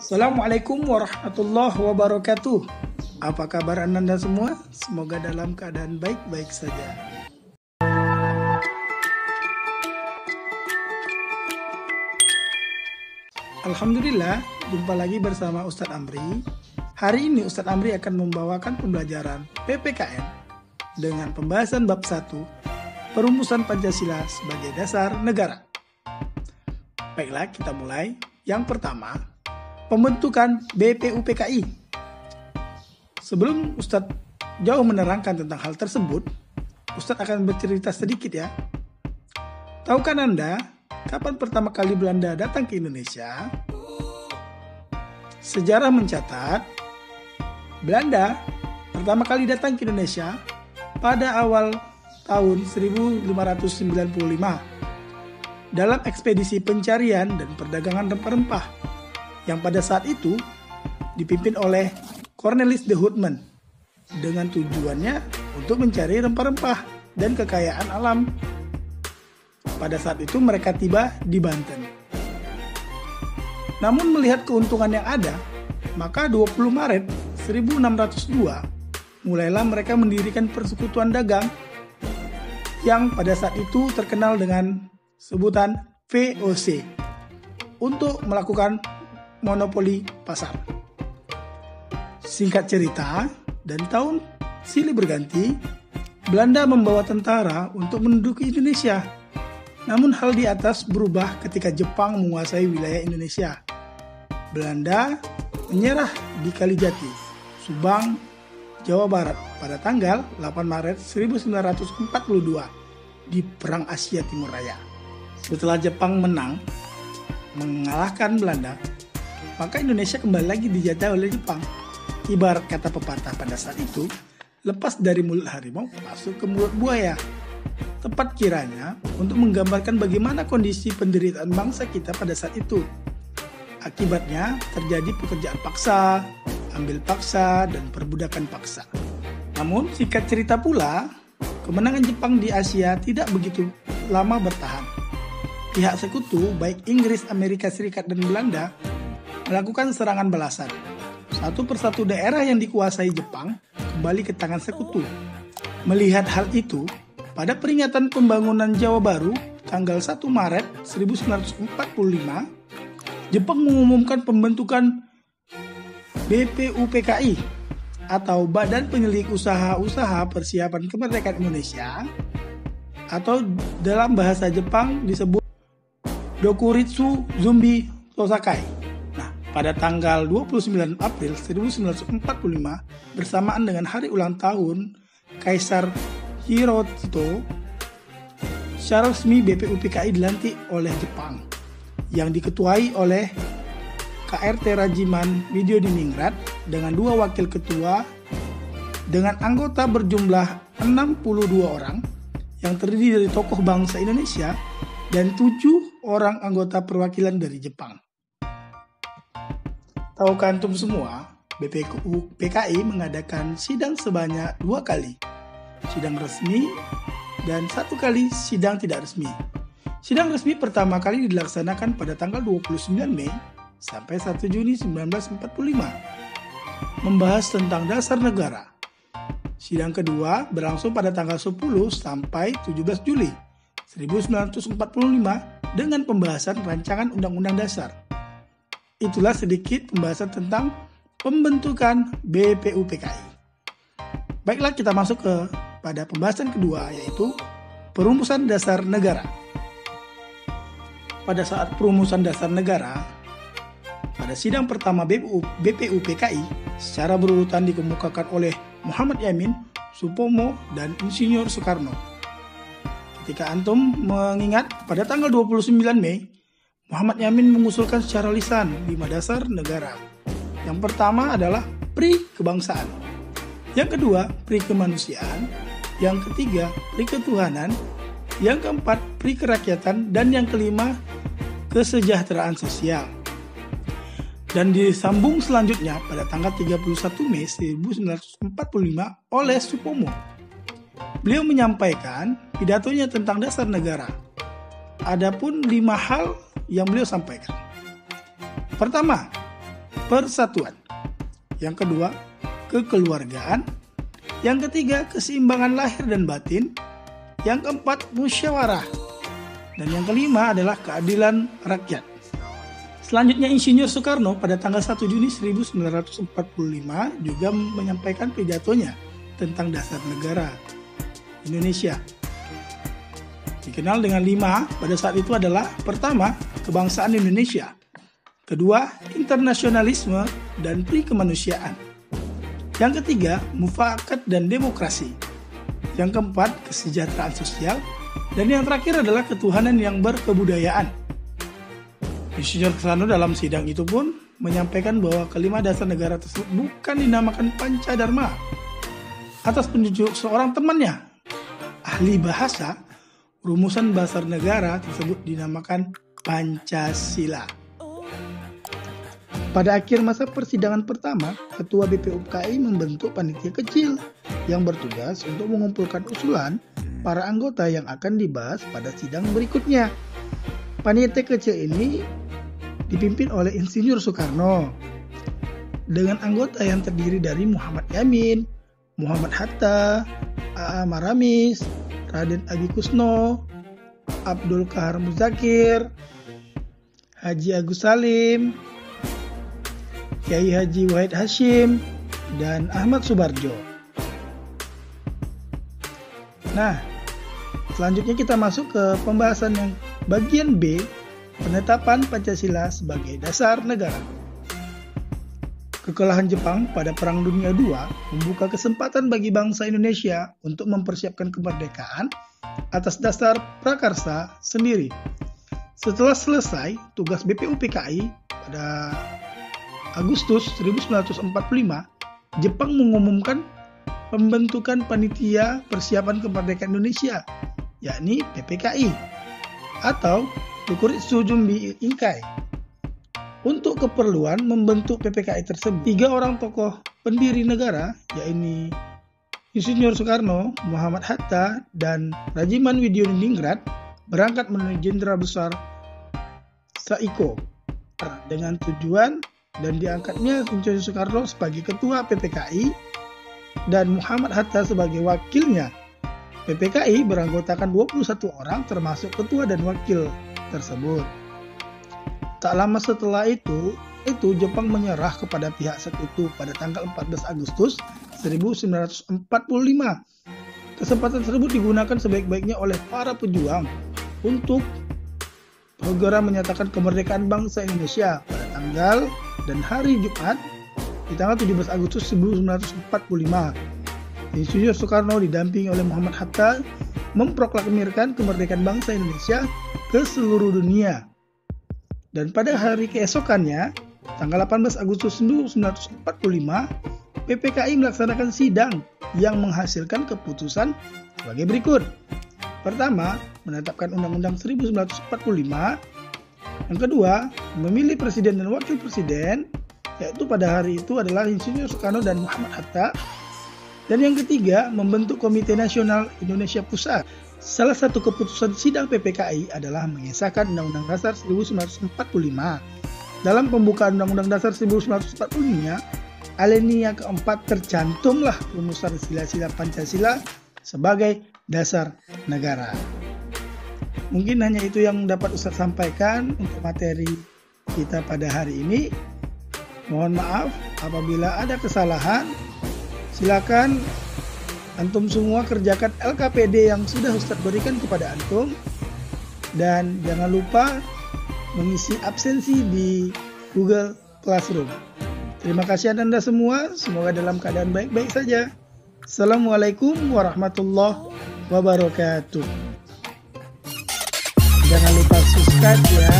Assalamualaikum warahmatullahi wabarakatuh. Apa kabar Anda semua? Semoga dalam keadaan baik-baik saja. Alhamdulillah, jumpa lagi bersama Ustadz Amri. Hari ini Ustadz Amri akan membawakan pembelajaran PPKN dengan pembahasan bab 1, Perumusan Pancasila sebagai Dasar Negara. Baiklah, kita mulai. Yang pertama, pembentukan BPUPKI. Sebelum Ustadz jauh menerangkan tentang hal tersebut, Ustadz akan bercerita sedikit ya. Tahukah Anda kapan pertama kali Belanda datang ke Indonesia? Sejarah mencatat, Belanda pertama kali datang ke Indonesia pada awal tahun 1595 dalam ekspedisi pencarian dan perdagangan rempah-rempah yang pada saat itu dipimpin oleh Cornelis de Houtman dengan tujuannya untuk mencari rempah-rempah dan kekayaan alam. Pada saat itu mereka tiba di Banten. Namun melihat keuntungan yang ada, maka 20 Maret 1602 mulailah mereka mendirikan persekutuan dagang yang pada saat itu terkenal dengan sebutan VOC untuk melakukan monopoli pasar. Singkat cerita, dari tahun silih berganti, Belanda membawa tentara untuk menduduki Indonesia. Namun hal di atas berubah ketika Jepang menguasai wilayah Indonesia. Belanda menyerah di Kalijati, Subang, Jawa Barat pada tanggal 8 Maret 1942 di Perang Asia Timur Raya. Setelah Jepang mengalahkan Belanda, maka Indonesia kembali lagi dijajah oleh Jepang. Ibarat kata pepatah pada saat itu, lepas dari mulut harimau masuk ke mulut buaya. Tepat kiranya untuk menggambarkan bagaimana kondisi penderitaan bangsa kita pada saat itu. Akibatnya terjadi pekerjaan paksa, ambil paksa, dan perbudakan paksa. Namun singkat cerita pula, kemenangan Jepang di Asia tidak begitu lama bertahan. Pihak sekutu, baik Inggris, Amerika Serikat, dan Belanda, melakukan serangan balasan. Satu persatu daerah yang dikuasai Jepang kembali ke tangan sekutu. Melihat hal itu, pada peringatan pembangunan Jawa Baru, tanggal 1 Maret 1945, Jepang mengumumkan pembentukan BPUPKI atau Badan Penyelidik Usaha-Usaha Persiapan Kemerdekaan Indonesia, atau dalam bahasa Jepang disebut Dokuritsu Zumbi Tosakai. Nah, pada tanggal 29 April 1945 bersamaan dengan hari ulang tahun Kaisar Hirohito, secara resmi BPUPKI dilantik oleh Jepang yang diketuai oleh KRT Rajiman Widyodiningrat dengan 2 wakil ketua dengan anggota berjumlah 62 orang yang terdiri dari tokoh bangsa Indonesia dan 7 orang anggota perwakilan dari Jepang. Tahukah antum semua, BPUPKI mengadakan sidang sebanyak 2 kali, sidang resmi dan 1 kali sidang tidak resmi. Sidang resmi pertama kali dilaksanakan pada tanggal 29 Mei sampai 1 Juni 1945, membahas tentang dasar negara. Sidang kedua berlangsung pada tanggal 10 sampai 17 Juli 1945 dengan pembahasan rancangan Undang-Undang Dasar. Itulah sedikit pembahasan tentang pembentukan BPUPKI. Baiklah, kita masuk pada pembahasan kedua, yaitu perumusan dasar negara. Pada saat perumusan dasar negara, pada sidang pertama BPUPKI secara berurutan dikemukakan oleh Muhammad Yamin, Supomo, dan Insinyur Soekarno. Ketika antum mengingat, pada tanggal 29 Mei, Muhammad Yamin mengusulkan secara lisan 5 dasar negara. Yang pertama adalah pri kebangsaan. Yang kedua, pri kemanusiaan. Yang ketiga, pri ketuhanan. Yang keempat, pri kerakyatan. Dan yang kelima, kesejahteraan sosial. Dan disambung selanjutnya pada tanggal 31 Mei 1945 oleh Supomo. Beliau menyampaikan pidatonya tentang dasar negara. Adapun 5 hal yang beliau sampaikan. Pertama, persatuan. Yang kedua, kekeluargaan. Yang ketiga, keseimbangan lahir dan batin. Yang keempat, musyawarah. Dan yang kelima adalah keadilan rakyat. Selanjutnya Insinyur Soekarno pada tanggal 1 Juni 1945 juga menyampaikan pidatonya tentang dasar negara Indonesia. Dikenal dengan 5 pada saat itu adalah: pertama, kebangsaan Indonesia; kedua, internasionalisme dan pri kemanusiaan; yang ketiga, mufakat dan demokrasi; yang keempat, kesejahteraan sosial; dan yang terakhir adalah ketuhanan yang berkebudayaan. Insinyur Soekarno dalam sidang itu pun menyampaikan bahwa kelima dasar negara tersebut bukan dinamakan Pancadharma atas penunjuk seorang temannya, ahli bahasa. Rumusan dasar negara tersebut dinamakan Pancasila. Pada akhir masa persidangan pertama, Ketua BPUPKI membentuk panitia kecil yang bertugas untuk mengumpulkan usulan para anggota yang akan dibahas pada sidang berikutnya. Panitia kecil ini dipimpin oleh Insinyur Soekarno dengan anggota yang terdiri dari Muhammad Yamin, Muhammad Hatta, A.A. Maramis, Raden Abi Kusno, Abdul Kahar Muzakir, Haji Agus Salim, Kiai Haji Wahid Hashim, dan Ahmad Subarjo. Nah, selanjutnya kita masuk ke pembahasan yang bagian B, penetapan Pancasila sebagai dasar negara. Kekalahan Jepang pada Perang Dunia II membuka kesempatan bagi bangsa Indonesia untuk mempersiapkan kemerdekaan atas dasar prakarsa sendiri. Setelah selesai tugas BPUPKI pada Agustus 1945, Jepang mengumumkan pembentukan Panitia Persiapan Kemerdekaan Indonesia, yakni PPKI atau Pukuritsu Jumbi Inkai. Untuk keperluan membentuk PPKI tersebut, 3 orang tokoh pendiri negara, yakni Insinyur Soekarno, Muhammad Hatta, dan Rajiman Widyaningrat berangkat menuju Jenderal Besar Saiko dengan tujuan dan diangkatnya Insinyur Soekarno sebagai Ketua PPKI dan Muhammad Hatta sebagai wakilnya. PPKI beranggotakan 21 orang termasuk ketua dan wakil tersebut. Tak lama setelah itu Jepang menyerah kepada pihak sekutu pada tanggal 14 Agustus 1945. Kesempatan tersebut digunakan sebaik-baiknya oleh para pejuang untuk segera menyatakan kemerdekaan bangsa Indonesia pada tanggal dan hari Jumat di tanggal 17 Agustus 1945. Insinyur Soekarno didampingi oleh Muhammad Hatta memproklamirkan kemerdekaan bangsa Indonesia ke seluruh dunia. Dan pada hari keesokannya, tanggal 18 Agustus 1945, PPKI melaksanakan sidang yang menghasilkan keputusan sebagai berikut. Pertama, menetapkan Undang-Undang 1945. Yang kedua, memilih presiden dan wakil presiden, yaitu pada hari itu adalah Insinyur Soekarno dan Muhammad Hatta. Dan yang ketiga, membentuk Komite Nasional Indonesia Pusat. Salah satu keputusan sidang PPKI adalah mengesahkan Undang-Undang Dasar 1945. Dalam pembukaan Undang-Undang Dasar 1945, alinea keempat tercantumlah rumusan sila-sila Pancasila sebagai dasar negara. Mungkin hanya itu yang dapat Ustaz sampaikan untuk materi kita pada hari ini. Mohon maaf apabila ada kesalahan. Silakan antum semua kerjakan LKPD yang sudah Ustaz berikan kepada antum. Dan jangan lupa mengisi absensi di Google Classroom. Terima kasih Anda semua, semoga dalam keadaan baik-baik saja. Assalamualaikum warahmatullahi wabarakatuh. Jangan lupa subscribe ya.